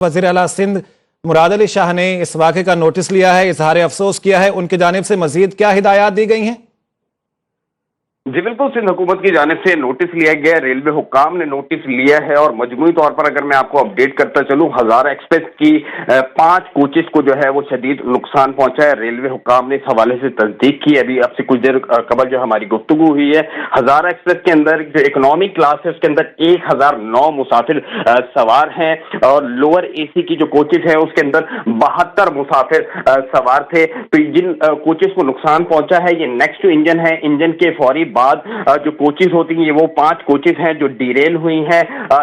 वज़ीर आला सिंध मुराद अली शाह ने इस वाक़े का नोटिस लिया है, इजहार अफसोस किया है। उनकी जानिब से मजीद क्या हिदायत दी गई हैं? जी बिल्कुल, सिंध हुकूमत की जानिब से नोटिस लिया गया, रेलवे हुक्काम ने नोटिस लिया है और मजमूई तौर पर अगर मैं आपको अपडेट करता चलूं, हज़ारा एक्सप्रेस की 5 कोचेस को जो है वो शदीद नुकसान पहुंचा है। रेलवे हुक्काम ने इस हवाले से तस्दीक की। अभी अब से कुछ देर कबल जो हमारी गुफ्तगू हुई है, हज़ारा एक्सप्रेस के अंदर जो इकोनॉमिक क्लास है उसके अंदर 1009 मुसाफिर सवार हैं और लोअर एसी की जो कोचेस है उसके अंदर 72 मुसाफिर सवार थे। तो जिन कोचेस को नुकसान पहुंचा है, ये नेक्स्ट इंजन है, इंजन के फौरी बाद जो कोचेस होती हैं, ये वो 5 कोचेस हैं जो डिरेल हुई हैं,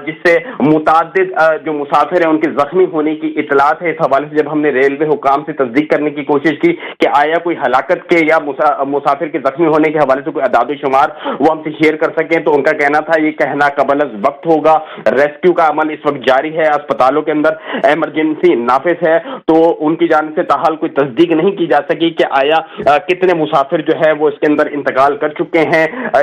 जिससे मुतादिद जो मुसाफिर हैं उनके जख्मी होने की इतलात है। इस हवाले से जब हमने रेलवे हुकाम से तस्दीक करने की कोशिश की कि आया कोई हलाकत के या मुसाफिर के जख्मी होने के हवाले से कोई अदाद शुमार वो हमसे शेयर कर सकें, तो उनका कहना था ये कहना कबल अज़ वक्त होगा। रेस्क्यू का अमल इस वक्त जारी है, अस्पतालों के अंदर इमरजेंसी नाफिज है, तो उनकी जानिब से ताहाल कोई तस्दीक नहीं की जा सकी कि आया कितने मुसाफिर जो है वो इसके अंदर इंतकाल कर चुके हैं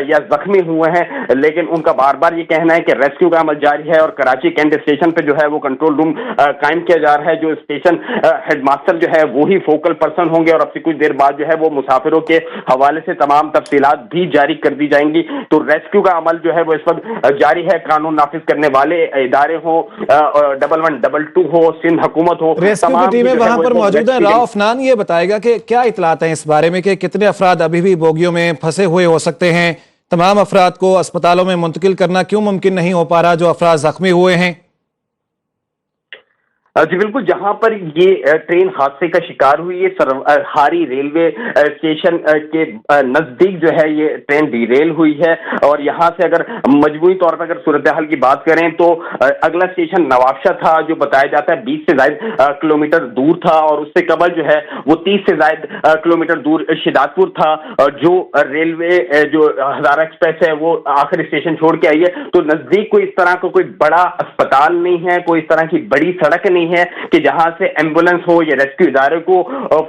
या जख्मी हुए हैं। लेकिन उनका बार बार ये कहना है कि रेस्क्यू का अमल जारी है और कराची कैंट स्टेशन पे जो है वो कंट्रोल रूम कायम किया जा रहा है। जो स्टेशन हेडमास्टर जो है वो ही फोकल पर्सन होंगे और अब से कुछ देर बाद जो है वो मुसाफिरों के हवाले से तमाम तफसीलात भी जारी कर दी जाएंगी। तो रेस्क्यू का अमल जो है वो इस वक्त जारी है। कानून नाफिज करने वाले इदारे हो, 1122 हो, सिंध हुकूमत हो, रेस्क्यू की टीमें वहां पर मौजूद है। राव अफनान ये बताएगा कि क्या इतलात है इस बारे में कि कितने अफराद अभी भी बोगियों में फंसे हुए हो सकते हैं? तमाम अफराद को अस्पतालों में मुंतकिल करना क्यों मुमकिन नहीं हो पा रहा जो अफराद जख्मी हुए हैं? जी बिल्कुल, जहां पर ये ट्रेन हादसे का शिकार हुई है, हारी रेलवे स्टेशन के नजदीक जो है ये ट्रेन डिरेल हुई है। और यहां से अगर मजबूरी तौर पर अगर सूरत हाल की बात करें तो अगला स्टेशन नवाबशाह था, जो बताया जाता है 20 से ज्यादा किलोमीटर दूर था, और उससे कबल जो है वो 30 से ज्यादा किलोमीटर दूर शिदातपुर था। जो रेलवे जो हज़ारा एक्सप्रेस है वो आखिरी स्टेशन छोड़ के आई है, तो नजदीक कोई इस तरह का कोई बड़ा अस्पताल नहीं है, कोई इस तरह की बड़ी सड़क नहीं है कि जहां से एम्बुलेंस हो या रेस्क्यू इदारे को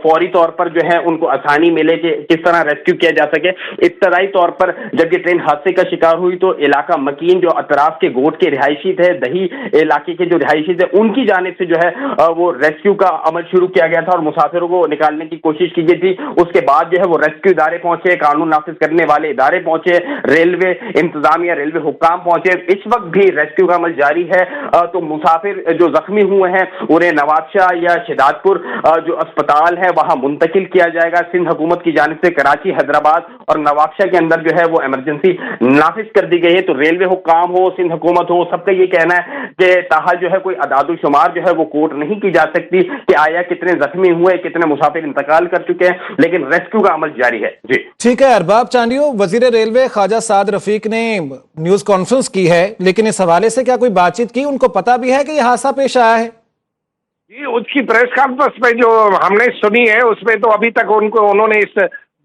फौरी तौर पर जो है उनको आसानी मिले कि किस तरह रेस्क्यू किया जा सके। इब्तदाई तौर पर जब ये ट्रेन हादसे का शिकार हुई तो इलाका मकीन जो अतराफ के गोट के रिहायशी थे, दही इलाके के जो रिहायशी थे, उनकी जानिब से जो है वो रेस्क्यू का अमल शुरू किया गया था और मुसाफिरों को निकालने की कोशिश की गई थी। उसके बाद जो है वो रेस्क्यू इदारे पहुंचे, कानून नाफिज करने वाले इदारे पहुंचे, रेलवे इंतजामिया, रेलवे हुक्काम पहुंचे। इस वक्त भी रेस्क्यू का अमल जारी है। तो मुसाफिर जो जख्मी हुए हैं उन्हें नवाबशाह या शिदातपुर जो अस्पताल है वहां मुंतकिल किया जाएगा। सिंध हुकूमत की जानिब से कराची, हैदराबाद और नवाबशाह के अंदर जो है वो इमरजेंसी नाफिज कर दी गई है। तो रेलवे हुक्काम हो, सिंध हुकूमत हो, सबका ये कहना है कि ताहाल जो है कोई अदाद शुमार जो है वो कोट नहीं की जा सकती कि आया कितने जख्मी हुए, कितने मुसाफिर इंतकाल कर चुके हैं, लेकिन रेस्क्यू का अमल जारी है। जी ठीक है। अरबाब चांडियो, वजीर रेलवे ख्वाजा साद रफीक ने न्यूज कॉन्फ्रेंस की है, लेकिन इस हवाले से क्या कोई बातचीत की? उनको पता भी है कि यह हादसा पेश आया है? जी, उसकी प्रेस कॉन्फ्रेंस में जो हमने सुनी है उसमें तो अभी तक उन्होंने इस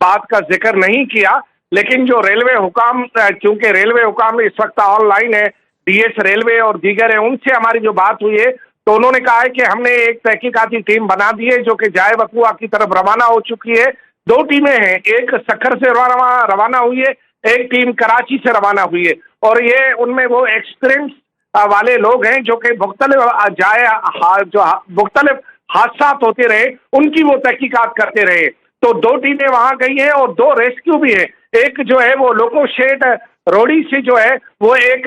बात का जिक्र नहीं किया। लेकिन जो रेलवे हुकाम, चूंकि रेलवे हुकाम इस वक्त ऑनलाइन है, डीएस रेलवे और दीगर है, उनसे हमारी जो बात हुई है तो उन्होंने कहा है कि हमने एक तहकीकाती टीम बना दी है जो कि जाए वकुआ की तरफ रवाना हो चुकी है। 2 टीमें हैं, एक सक्खर से रवाना हुई है, एक टीम कराची से रवाना हुई है, और ये उनमें वो एक्सपीरियंस वाले लोग हैं जो कि मुख्तलिफ हादसा होते रहे उनकी वो तहकीकात करते रहे। तो 2 टीमें वहां गई हैं और 2 रेस्क्यू भी है। एक जो है वो लोको शेड रोडी से जो है वो एक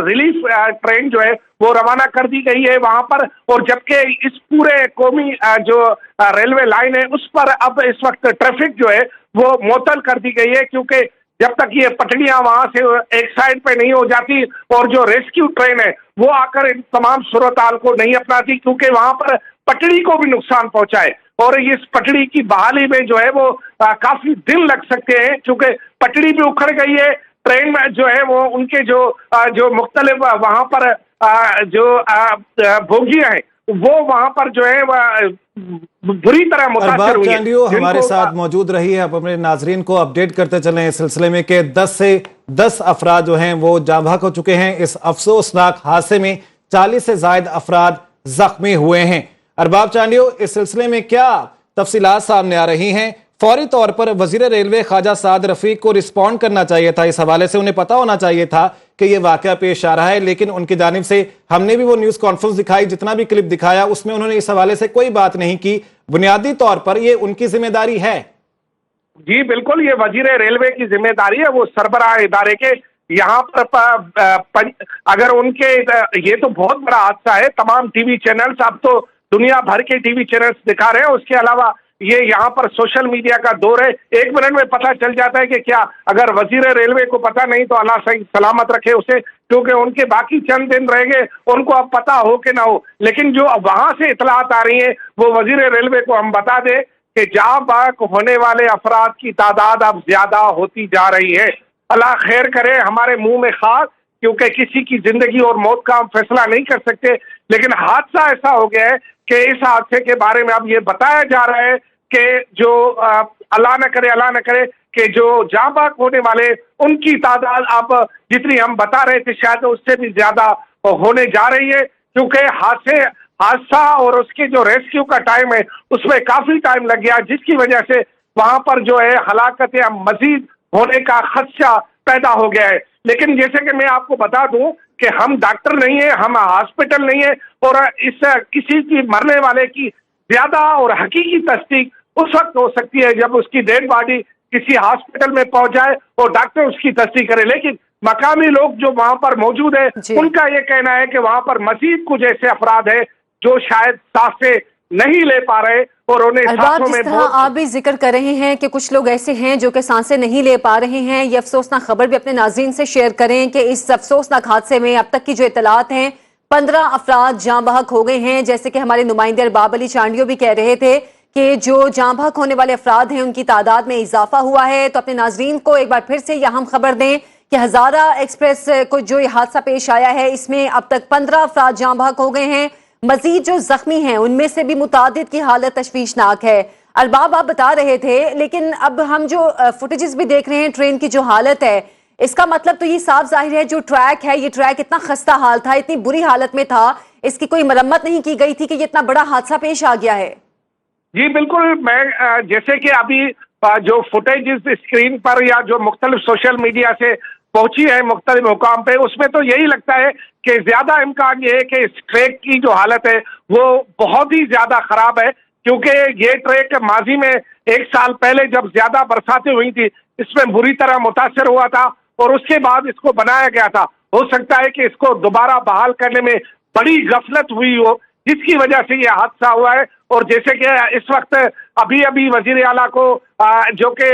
रिलीफ ट्रेन जो है वो रवाना कर दी गई है वहां पर, और जबकि इस पूरे कौमी जो रेलवे लाइन है उस पर अब इस वक्त ट्रैफिक जो है वो मुअत्तल कर दी गई है, क्योंकि जब तक ये पटड़ियां वहां से एक साइड पे नहीं हो जाती और जो रेस्क्यू ट्रेन है वो आकर इन तमाम सूरत-हाल को नहीं अपनाती, क्योंकि वहां पर पटड़ी को भी नुकसान पहुंचा है और इस पटड़ी की बहाली में जो है वो काफी दिन लग सकते हैं, क्योंकि पटड़ी भी उखड़ गई है। ट्रेन में जो है वो उनके जो मुख्तलिफ वहां पर जो बोगियां हैं वो वहां पर जो है बुरी तरह मुतासिर हुई है। हमारे साथ मौजूद रही है। अब अपने नाजरीन को अपडेट करते चले इस सिलसिले में कि 10 से 10 अफराद जो हैं वो जाँ बहक हो चुके हैं। इस अफसोसनाक हादसे में 40 से ज्यादा अफराद जख्मी हुए हैं। अरबाब चांडियो, इस सिलसिले में क्या तफसीलात सामने आ रही हैं? फौरी तौर पर वजीर रेलवे ख्वाजा साद रफीक को रिस्पॉन्ड करना चाहिए था। इस हवाले से उन्हें पता होना चाहिए था कि यह वाकया पेश आ रहा है, लेकिन उनकी जानिब से हमने भी वो न्यूज कॉन्फ्रेंस दिखाई, जितना भी क्लिप दिखाया, उसमें उन्होंने इस हवाले से कोई बात नहीं की। बुनियादी तौर पर यह उनकी जिम्मेदारी है। जी बिल्कुल, ये वजीर रेलवे की जिम्मेदारी है। वो सरबराह इदारे के यहाँ पर अगर उनके ये तो बहुत बड़ा हादसा है। तमाम टीवी चैनल्स, अब तो दुनिया भर के टीवी चैनल्स दिखा रहे हैं। उसके अलावा ये यहाँ पर सोशल मीडिया का दौर है। एक मिनट में पता चल जाता है कि क्या अगर वजीर रेलवे को पता नहीं तो अल्लाह सही सलामत रखे उसे, क्योंकि उनके बाकी चंद दिन रहेंगे, उनको अब पता हो कि ना हो। लेकिन जो वहां से इतलात आ रही है वो वजीर रेलवे को हम बता दें कि जाँ बाक होने वाले अफराद की तादाद अब ज्यादा होती जा रही है। अल्लाह खैर करे, हमारे मुंह में खास, क्योंकि किसी की जिंदगी और मौत का हम फैसला नहीं कर सकते। लेकिन हादसा ऐसा हो गया है कि इस हादसे के बारे में अब ये बताया जा रहा है कि जो अल्लाह न करे कि जो जाँ बाक होने वाले उनकी तादाद अब जितनी हम बता रहे थे शायद उससे भी ज्यादा होने जा रही है, क्योंकि हादसा और उसके जो रेस्क्यू का टाइम है उसमें काफी टाइम लग गया, जिसकी वजह से वहां पर जो है हलाकतें मजीद होने का खदशा पैदा हो गया है। लेकिन जैसे कि मैं आपको बता दूं कि हम डॉक्टर नहीं है, हम हॉस्पिटल नहीं है, और इस किसी की मरने वाले की ज्यादा और हकीकी तस्दीक उस वक्त हो सकती है जब उसकी डेड बॉडी किसी हॉस्पिटल में पहुंच जाए और डॉक्टर उसकी तस्दीक करे। लेकिन मकामी लोग जो वहां पर मौजूद है उनका ये कहना है कि वहां पर मजीद कुछ ऐसे अफराद है जो शायद सांसें नहीं ले पा रहे और उन्हें सांसों में आप भी जिक्र कर रहे हैं कि कुछ लोग ऐसे हैं जो कि सांसें नहीं ले पा रहे हैं। ये अफसोसनाक खबर भी अपने नाज़रीन से शेयर करें कि इस अफसोसनाक हादसे में अब तक की जो इतलात हैं 15 अफराद जाँ बहक हो गए हैं। जैसे कि हमारे नुमाइंदे अरबाब अली चांडियो भी कह रहे थे कि जो जाँ बहक होने वाले अफराद हैं उनकी तादाद में इजाफा हुआ है। तो अपने नाज़रीन को एक बार फिर से यह हम खबर दें कि हज़ारा एक्सप्रेस को जो ये हादसा पेश आया है इसमें अब तक 15 अफराद जाँ बहक हो गए हैं। मजीद जो जख्मी हैं उनमें से भी मुतादिद की हालत तशवीशनाक है। अरबाब आप बता रहे थे, लेकिन अब हम जो फुटेजेस भी देख रहे हैं ट्रेन की जो हालत है, इसका मतलब तो ये साफ जाहिर है जो ट्रैक है, ये ट्रैक इतना खस्ता हाल था, इतनी बुरी हालत में था, इसकी कोई मरम्मत नहीं की गई थी कि ये इतना बड़ा हादसा पेश आ गया है। जी बिल्कुल, मैं जैसे कि अभी जो फुटेज स्क्रीन पर या जो मुख्तलिफ सोशल मीडिया से पहुंची है मुख्तलिफ मुकाम पे, उसमें तो यही लगता है कि ज्यादा इम्कान ये है कि इस ट्रैक की जो हालत है वो बहुत ही ज्यादा खराब है, क्योंकि ये ट्रैक माजी में 1 साल पहले जब ज्यादा बरसातें हुई थी इसमें बुरी तरह मुतासर हुआ था और उसके बाद इसको बनाया गया था। हो सकता है कि इसको दोबारा बहाल करने में बड़ी गफलत हुई हो, जिसकी वजह से ये हादसा हुआ है। और जैसे कि इस वक्त अभी वजीर आला को जो कि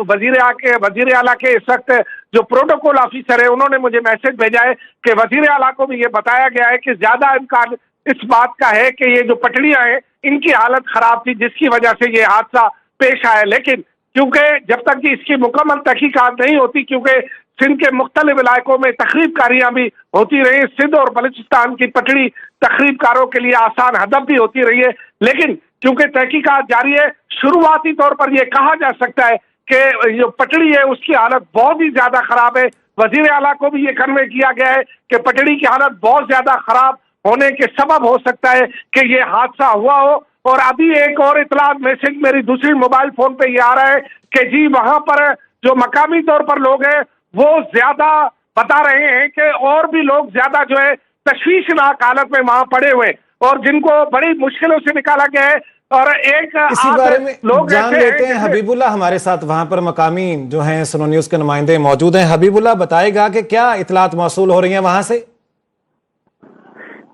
वजीर आला के इस वक्त जो प्रोटोकॉल ऑफिसर है उन्होंने मुझे मैसेज भेजा है कि वजीर आला को भी ये बताया गया है कि ज्यादा इम्कान इस बात का है कि ये जो पटड़ियां हैं इनकी हालत खराब थी, जिसकी वजह से ये हादसा पेश आया। लेकिन क्योंकि जब तक कि इसकी मुकम्मल तहकीकात नहीं होती, क्योंकि सिंध के मुख्तलिफ इलाकों में तखरीबकारियां भी होती रही, सिंध और बलूचिस्तान की पटड़ी तखरीबकारों के लिए आसान हदफ भी होती रही है, लेकिन क्योंकि तहकीकात जारी है, शुरुआती तौर पर यह कहा जा सकता है कि जो पटड़ी है उसकी हालत बहुत ही ज्यादा खराब है। वजीर आला को भी ये कन्वे किया गया है कि पटड़ी की हालत बहुत ज्यादा खराब होने के सबब हो सकता है कि ये हादसा हुआ हो। और अभी एक और इतला मैसेज मेरी दूसरी मोबाइल फोन पे ये आ रहा है कि जी वहां पर जो मकामी तौर पर लोग हैं वो ज्यादा बता रहे हैं कि और भी लोग ज्यादा जो है तशवीशनाक हालत में वहां पड़े हुए और जिनको बड़ी मुश्किलों से निकाला गया है। और एक इसी बारे में लोग जान लेते हैं, हबीबुल्लाह हमारे साथ वहां पर मकामी जो हैं सुनो न्यूज के नुमाइंदे मौजूद हैं। हबीबुल्लाह बताएगा कि क्या इतलात मौसूल हो रही हैं वहां से?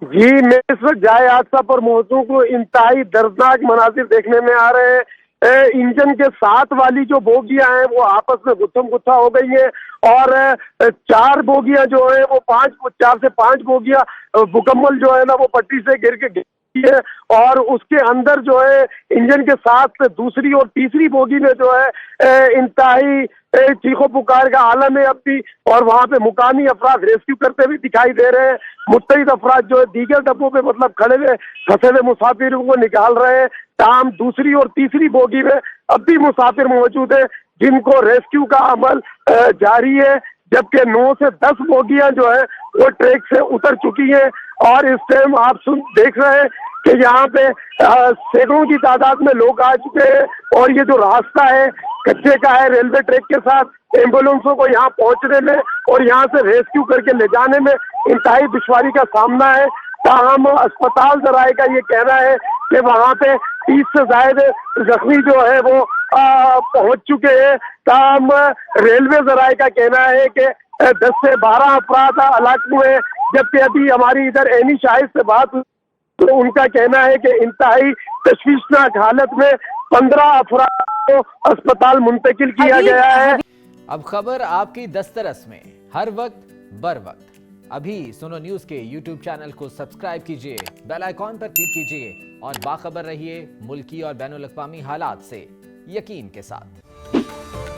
जी, मैं इस वक्त जाए हादसा पर मौजूद को इंतहाई दर्दनाक मनाजिर देखने में आ रहे हैं। इंजन के साथ वाली जो बोगियां हैं वो आपस में गुत्थम गुत्था हो गई हैं और 4 बोगियां जो है वो 4 से 5 बोगियां मुकम्मल जो है ना वो पट्टी से गिर के है और उसके अंदर जो है इंजन के साथ दूसरी और तीसरी बोगी में जो है इंतहाई चीखो पुकार का आलम है अब भी। और वहां पे मुकामी अफराद रेस्क्यू करते हुए दिखाई दे रहे हैं। मुत्तहिद अफराद जो है दीगर डब्बों पे मतलब खड़े हुए फंसे हुए मुसाफिरों को निकाल रहे हैं। ताम दूसरी और तीसरी बोगी में अब भी मुसाफिर मौजूद है जिनको रेस्क्यू का अमल जारी है। जबकि 9 से 10 बोगियां जो है वो ट्रैक से उतर चुकी हैं। और इस टाइम आप देख रहे हैं कि यहाँ पे सैकड़ों की तादाद में लोग आ चुके हैं और ये जो रास्ता है कच्चे का है, रेलवे ट्रैक के साथ एम्बुलेंसों को यहाँ पहुंचने में और यहाँ से रेस्क्यू करके ले जाने में इंतहाई दुश्वारी का सामना है। ताहम अस्पताल जराये का ये कहना है कि वहाँ पे 30 से ज्यादा जख्मी जो है वो पहुंच चुके हैं। ताहम रेलवे जराये का कहना है कि 10 से 12 अफराद हलाक हुए, जबकि अभी हमारी इधर एनी शाहिद से बात हुई तो उनका कहना है कि इंतहाई तशवीशनाक हालत में 15 अफराद को अस्पताल मुंतकिल किया गया है। अब खबर आपकी दस्तरस में, हर वक्त बर वक्त। अभी सुनो न्यूज के YouTube चैनल को सब्सक्राइब कीजिए, बेल आइकॉन पर क्लिक कीजिए और बाखबर रहिए मुल्की और बैनुल अक़वामी हालात से यकीन के साथ।